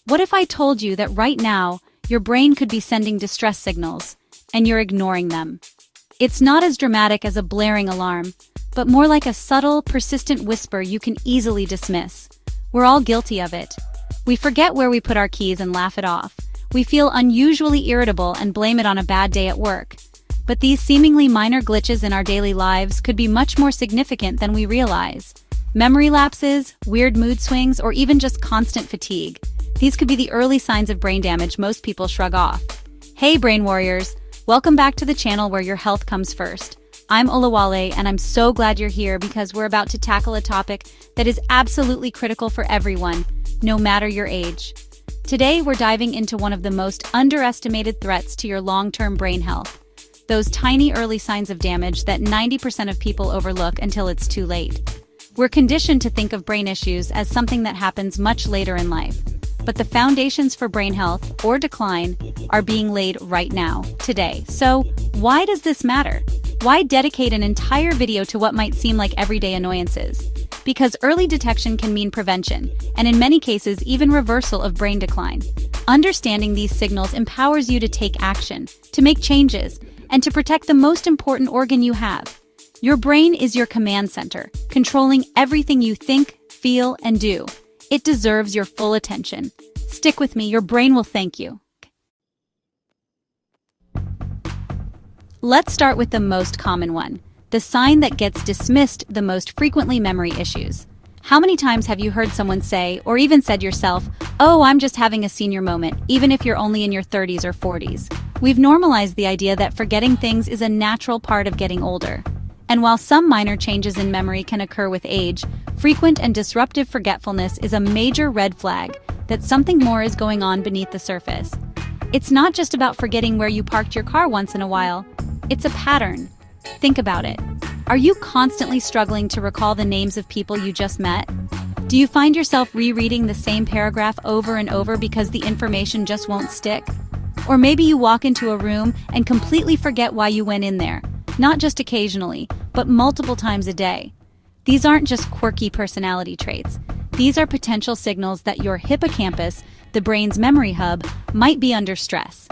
What if I told you that right now, your brain could be sending distress signals, and you're ignoring them? It's not as dramatic as a blaring alarm, but more like a subtle, persistent whisper you can easily dismiss. We're all guilty of it. We forget where we put our keys and laugh it off. We feel unusually irritable and blame it on a bad day at work. But these seemingly minor glitches in our daily lives could be much more significant than we realize. Memory lapses, weird mood swings, or even just constant fatigue. These could be the early signs of brain damage most people shrug off. Hey brain warriors, welcome back to the channel where your health comes first. I'm Olawale, and I'm so glad you're here because we're about to tackle a topic that is absolutely critical for everyone, no matter your age. Today, we're diving into one of the most underestimated threats to your long-term brain health. Those tiny early signs of damage that 90% of people overlook until it's too late. We're conditioned to think of brain issues as something that happens much later in life. But the foundations for brain health, or decline, are being laid right now, today. So, why does this matter? Why dedicate an entire video to what might seem like everyday annoyances? Because early detection can mean prevention, and in many cases even reversal of brain decline. Understanding these signals empowers you to take action, to make changes, and to protect the most important organ you have. Your brain is your command center, controlling everything you think, feel, and do. It deserves your full attention. Stick with me, your brain will thank you. Let's start with the most common one, the sign that gets dismissed the most frequently: memory issues. How many times have you heard someone say, or even said yourself, "Oh, I'm just having a senior moment," even if you're only in your 30s or 40s? We've normalized the idea that forgetting things is a natural part of getting older. And while some minor changes in memory can occur with age, frequent and disruptive forgetfulness is a major red flag that something more is going on beneath the surface. It's not just about forgetting where you parked your car once in a while. It's a pattern. Think about it. Are you constantly struggling to recall the names of people you just met? Do you find yourself rereading the same paragraph over and over because the information just won't stick? Or maybe you walk into a room and completely forget why you went in there, not just occasionally, but multiple times a day. These aren't just quirky personality traits. These are potential signals that your hippocampus, the brain's memory hub, might be under stress.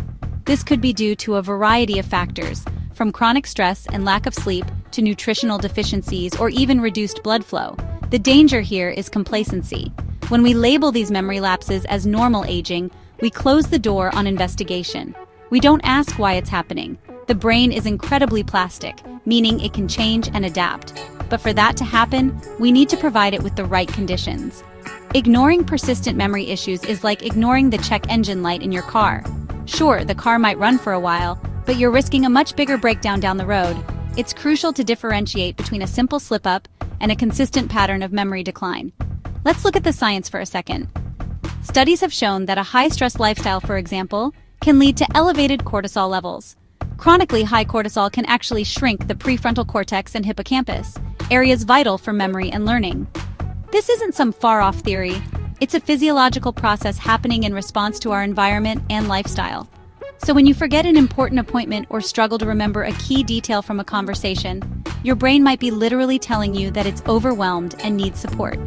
This could be due to a variety of factors, from chronic stress and lack of sleep to nutritional deficiencies or even reduced blood flow. The danger here is complacency. When we label these memory lapses as normal aging, we close the door on investigation. We don't ask why it's happening. The brain is incredibly plastic, meaning it can change and adapt. But for that to happen, we need to provide it with the right conditions. Ignoring persistent memory issues is like ignoring the check engine light in your car. Sure, the car might run for a while, but you're risking a much bigger breakdown down the road. It's crucial to differentiate between a simple slip-up and a consistent pattern of memory decline. Let's look at the science for a second. Studies have shown that a high-stress lifestyle, for example, can lead to elevated cortisol levels. Chronically high cortisol can actually shrink the prefrontal cortex and hippocampus, areas vital for memory and learning. This isn't some far-off theory. It's a physiological process happening in response to our environment and lifestyle. So when you forget an important appointment or struggle to remember a key detail from a conversation, your brain might be literally telling you that it's overwhelmed and needs support.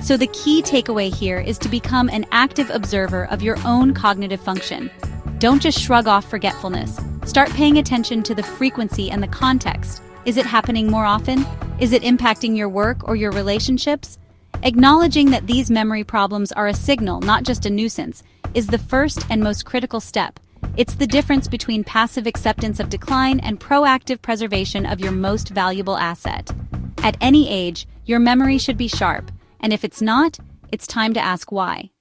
So the key takeaway here is to become an active observer of your own cognitive function. Don't just shrug off forgetfulness. Start paying attention to the frequency and the context. Is it happening more often? Is it impacting your work or your relationships? Acknowledging that these memory problems are a signal, not just a nuisance, is the first and most critical step. It's the difference between passive acceptance of decline and proactive preservation of your most valuable asset. At any age, your memory should be sharp, and if it's not, it's time to ask why.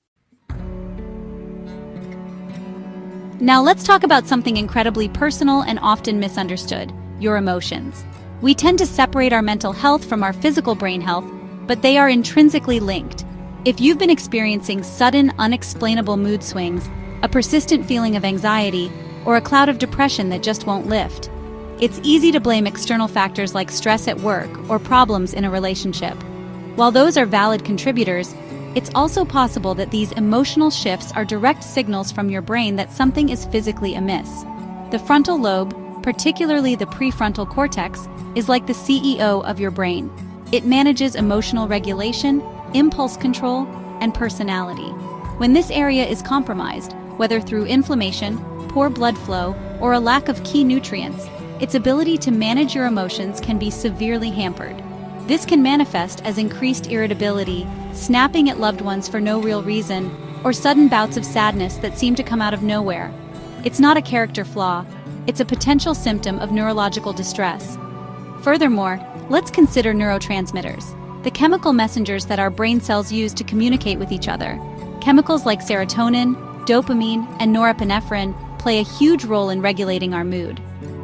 Now let's talk about something incredibly personal and often misunderstood: your emotions. We tend to separate our mental health from our physical brain health, but they are intrinsically linked. If you've been experiencing sudden, unexplainable mood swings, a persistent feeling of anxiety, or a cloud of depression that just won't lift, it's easy to blame external factors like stress at work or problems in a relationship. While those are valid contributors, it's also possible that these emotional shifts are direct signals from your brain that something is physically amiss. The frontal lobe, particularly the prefrontal cortex, is like the CEO of your brain. It manages emotional regulation, impulse control, and personality. When this area is compromised, whether through inflammation, poor blood flow, or a lack of key nutrients, its ability to manage your emotions can be severely hampered. This can manifest as increased irritability, snapping at loved ones for no real reason, or sudden bouts of sadness that seem to come out of nowhere. It's not a character flaw, it's a potential symptom of neurological distress. Furthermore, let's consider neurotransmitters, the chemical messengers that our brain cells use to communicate with each other. Chemicals like serotonin, dopamine, and norepinephrine play a huge role in regulating our mood.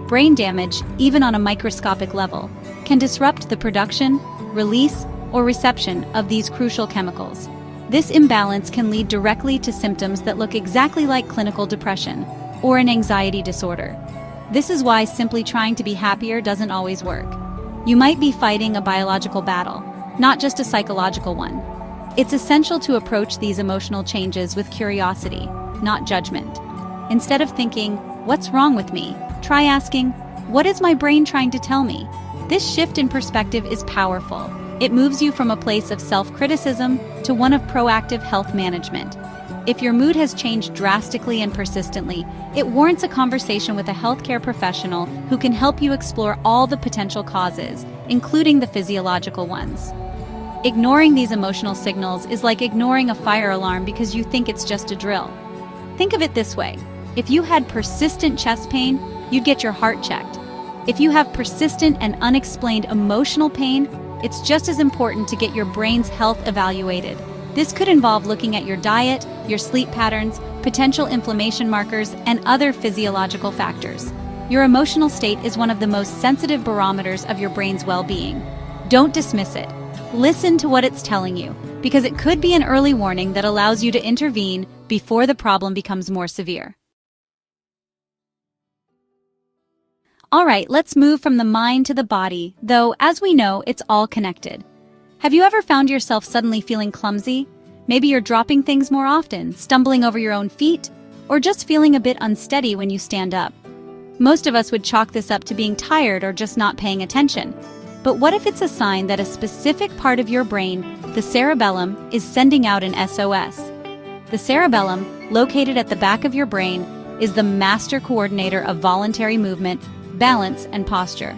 Brain damage, even on a microscopic level, can disrupt the production, release, or reception of these crucial chemicals. This imbalance can lead directly to symptoms that look exactly like clinical depression or an anxiety disorder. This is why simply trying to be happier doesn't always work. You might be fighting a biological battle, not just a psychological one. It's essential to approach these emotional changes with curiosity, not judgment. Instead of thinking, "What's wrong with me?" try asking, "What is my brain trying to tell me?" This shift in perspective is powerful. It moves you from a place of self-criticism to one of proactive health management. If your mood has changed drastically and persistently, it warrants a conversation with a healthcare professional who can help you explore all the potential causes, including the physiological ones. Ignoring these emotional signals is like ignoring a fire alarm because you think it's just a drill. Think of it this way. If you had persistent chest pain, you'd get your heart checked. If you have persistent and unexplained emotional pain, it's just as important to get your brain's health evaluated. This could involve looking at your diet, your sleep patterns, potential inflammation markers, and other physiological factors. Your emotional state is one of the most sensitive barometers of your brain's well-being. Don't dismiss it. Listen to what it's telling you, because it could be an early warning that allows you to intervene before the problem becomes more severe. All right, let's move from the mind to the body, though, as we know, it's all connected. Have you ever found yourself suddenly feeling clumsy? Maybe you're dropping things more often, stumbling over your own feet, or just feeling a bit unsteady when you stand up. Most of us would chalk this up to being tired or just not paying attention. But what if it's a sign that a specific part of your brain, the cerebellum, is sending out an SOS? The cerebellum, located at the back of your brain, is the master coordinator of voluntary movement, balance, and posture.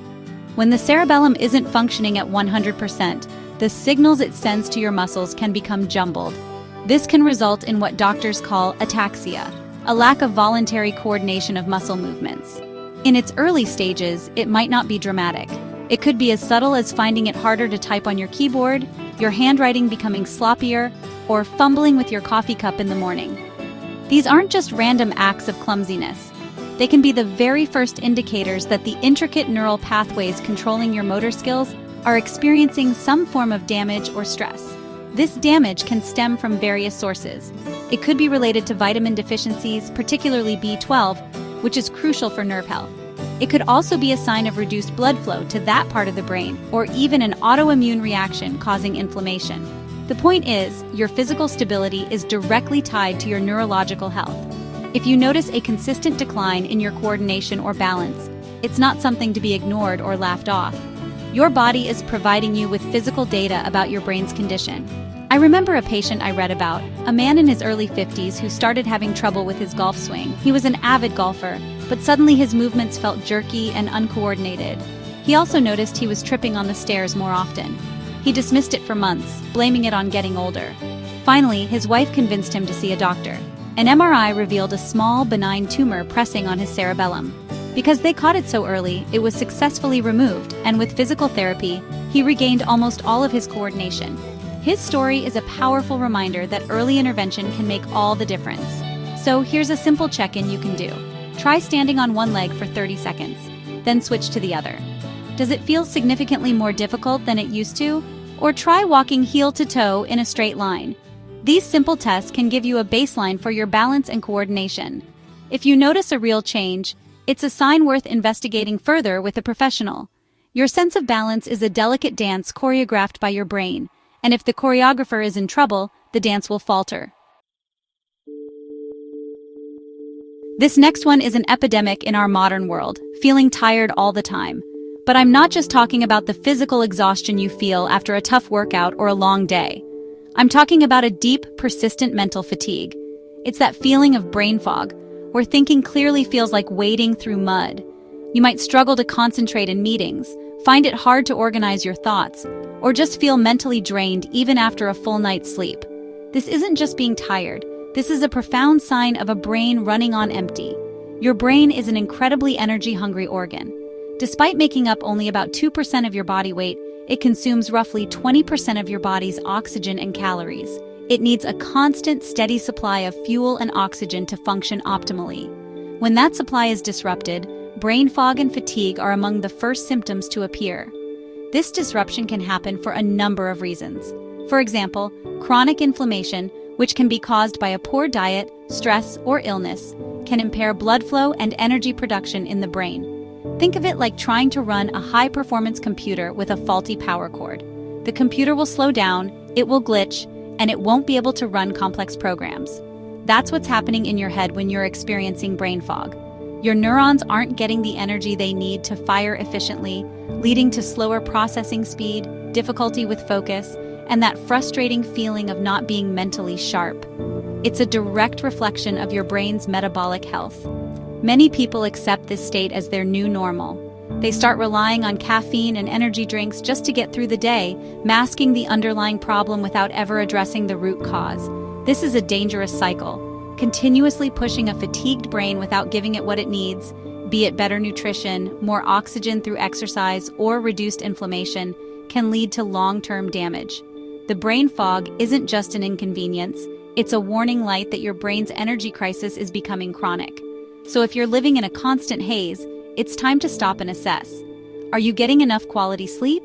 When the cerebellum isn't functioning at 100%, the signals it sends to your muscles can become jumbled. This can result in what doctors call ataxia, a lack of voluntary coordination of muscle movements. In its early stages, it might not be dramatic. It could be as subtle as finding it harder to type on your keyboard, your handwriting becoming sloppier, or fumbling with your coffee cup in the morning. These aren't just random acts of clumsiness. They can be the very first indicators that the intricate neural pathways controlling your motor skills are experiencing some form of damage or stress. This damage can stem from various sources. It could be related to vitamin deficiencies, particularly B12, which is crucial for nerve health. It could also be a sign of reduced blood flow to that part of the brain, or even an autoimmune reaction causing inflammation. The point is, your physical stability is directly tied to your neurological health. If you notice a consistent decline in your coordination or balance, it's not something to be ignored or laughed off. Your body is providing you with physical data about your brain's condition. I remember a patient I read about, a man in his early 50s who started having trouble with his golf swing. He was an avid golfer, but suddenly his movements felt jerky and uncoordinated. He also noticed he was tripping on the stairs more often. He dismissed it for months, blaming it on getting older. Finally, his wife convinced him to see a doctor. An MRI revealed a small, benign tumor pressing on his cerebellum. Because they caught it so early, it was successfully removed, and with physical therapy, he regained almost all of his coordination. His story is a powerful reminder that early intervention can make all the difference. So here's a simple check-in you can do. Try standing on one leg for 30 seconds, then switch to the other. Does it feel significantly more difficult than it used to? Or try walking heel to toe in a straight line. These simple tests can give you a baseline for your balance and coordination. If you notice a real change, it's a sign worth investigating further with a professional. Your sense of balance is a delicate dance choreographed by your brain, and if the choreographer is in trouble, the dance will falter. This next one is an epidemic in our modern world, feeling tired all the time. But I'm not just talking about the physical exhaustion you feel after a tough workout or a long day. I'm talking about a deep, persistent mental fatigue. It's that feeling of brain fog, where thinking clearly feels like wading through mud. You might struggle to concentrate in meetings, find it hard to organize your thoughts, or just feel mentally drained even after a full night's sleep. This isn't just being tired. This is a profound sign of a brain running on empty. Your brain is an incredibly energy-hungry organ. Despite making up only about 2% of your body weight, it consumes roughly 20% of your body's oxygen and calories. It needs a constant, steady supply of fuel and oxygen to function optimally. When that supply is disrupted, brain fog and fatigue are among the first symptoms to appear. This disruption can happen for a number of reasons. For example, chronic inflammation, which can be caused by a poor diet, stress, or illness, can impair blood flow and energy production in the brain. Think of it like trying to run a high-performance computer with a faulty power cord. The computer will slow down, it will glitch, and it won't be able to run complex programs. That's what's happening in your head when you're experiencing brain fog. Your neurons aren't getting the energy they need to fire efficiently, leading to slower processing speed, difficulty with focus, and that frustrating feeling of not being mentally sharp. It's a direct reflection of your brain's metabolic health. Many people accept this state as their new normal. They start relying on caffeine and energy drinks just to get through the day, masking the underlying problem without ever addressing the root cause. This is a dangerous cycle. Continuously pushing a fatigued brain without giving it what it needs, be it better nutrition, more oxygen through exercise, or reduced inflammation, can lead to long-term damage. The brain fog isn't just an inconvenience, it's a warning light that your brain's energy crisis is becoming chronic. So if you're living in a constant haze, it's time to stop and assess. Are you getting enough quality sleep?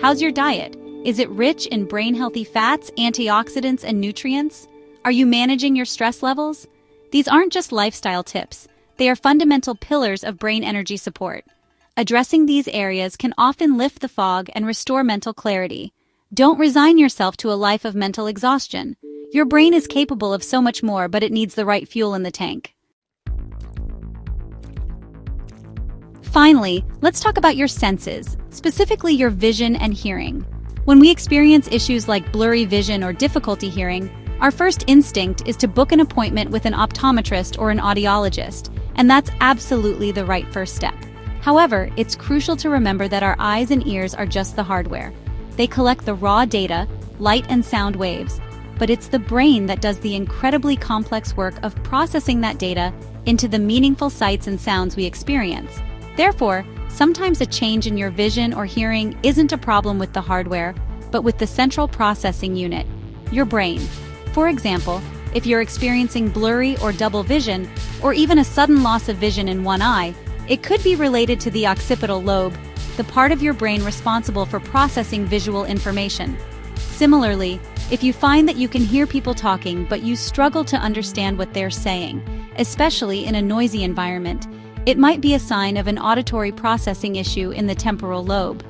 How's your diet? Is it rich in brain-healthy fats, antioxidants, and nutrients? Are you managing your stress levels? These aren't just lifestyle tips. They are fundamental pillars of brain energy support. Addressing these areas can often lift the fog and restore mental clarity. Don't resign yourself to a life of mental exhaustion. Your brain is capable of so much more, but it needs the right fuel in the tank. Finally, let's talk about your senses, specifically your vision and hearing. When we experience issues like blurry vision or difficulty hearing, our first instinct is to book an appointment with an optometrist or an audiologist, and that's absolutely the right first step. However, it's crucial to remember that our eyes and ears are just the hardware. They collect the raw data, light and sound waves, but it's the brain that does the incredibly complex work of processing that data into the meaningful sights and sounds we experience. Therefore, sometimes a change in your vision or hearing isn't a problem with the hardware, but with the central processing unit, your brain. For example, if you're experiencing blurry or double vision, or even a sudden loss of vision in one eye, it could be related to the occipital lobe, the part of your brain responsible for processing visual information. Similarly, if you find that you can hear people talking but you struggle to understand what they're saying, especially in a noisy environment, it might be a sign of an auditory processing issue in the temporal lobe.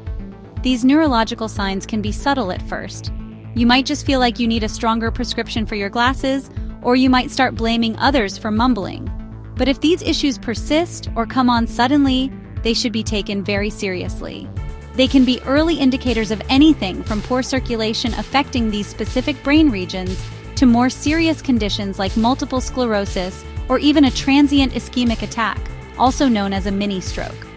These neurological signs can be subtle at first. You might just feel like you need a stronger prescription for your glasses, or you might start blaming others for mumbling. But if these issues persist or come on suddenly, they should be taken very seriously. They can be early indicators of anything from poor circulation affecting these specific brain regions to more serious conditions like multiple sclerosis or even a transient ischemic attack, also known as a mini-stroke.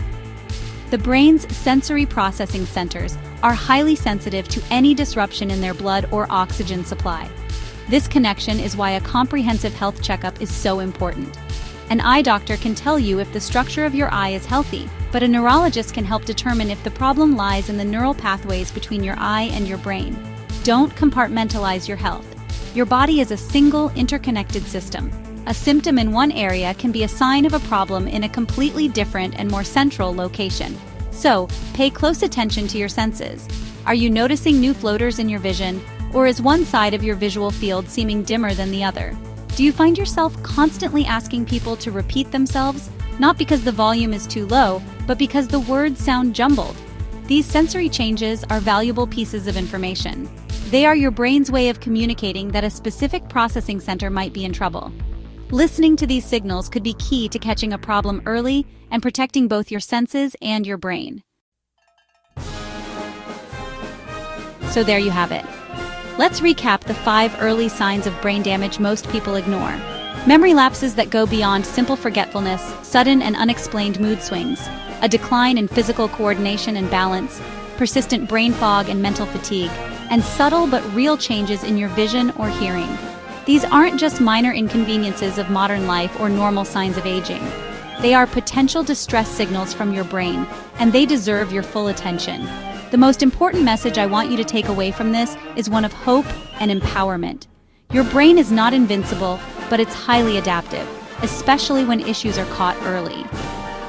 The brain's sensory processing centers are highly sensitive to any disruption in their blood or oxygen supply. This connection is why a comprehensive health checkup is so important. An eye doctor can tell you if the structure of your eye is healthy, but a neurologist can help determine if the problem lies in the neural pathways between your eye and your brain. Don't compartmentalize your health. Your body is a single, interconnected system. A symptom in one area can be a sign of a problem in a completely different and more central location. So, pay close attention to your senses. Are you noticing new floaters in your vision, or is one side of your visual field seeming dimmer than the other? Do you find yourself constantly asking people to repeat themselves, not because the volume is too low, but because the words sound jumbled? These sensory changes are valuable pieces of information. They are your brain's way of communicating that a specific processing center might be in trouble. Listening to these signals could be key to catching a problem early and protecting both your senses and your brain. So there you have it. Let's recap the 5 early signs of brain damage most people ignore. Memory lapses that go beyond simple forgetfulness, sudden and unexplained mood swings, a decline in physical coordination and balance, persistent brain fog and mental fatigue, and subtle but real changes in your vision or hearing. These aren't just minor inconveniences of modern life or normal signs of aging. They are potential distress signals from your brain, and they deserve your full attention. The most important message I want you to take away from this is one of hope and empowerment. Your brain is not invincible, but it's highly adaptive, especially when issues are caught early.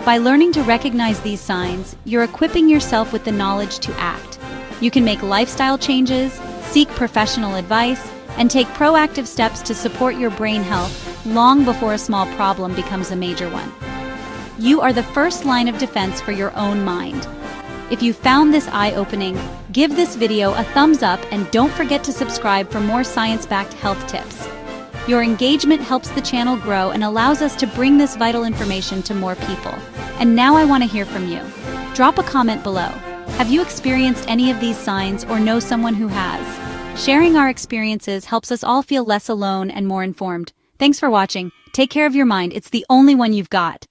By learning to recognize these signs, you're equipping yourself with the knowledge to act. You can make lifestyle changes, seek professional advice, and take proactive steps to support your brain health long before a small problem becomes a major one. You are the first line of defense for your own mind. If you found this eye-opening, give this video a thumbs up and don't forget to subscribe for more science-backed health tips. Your engagement helps the channel grow and allows us to bring this vital information to more people. And now I want to hear from you. Drop a comment below. Have you experienced any of these signs or know someone who has? Sharing our experiences helps us all feel less alone and more informed. Thanks for watching. Take care of your mind. It's the only one you've got.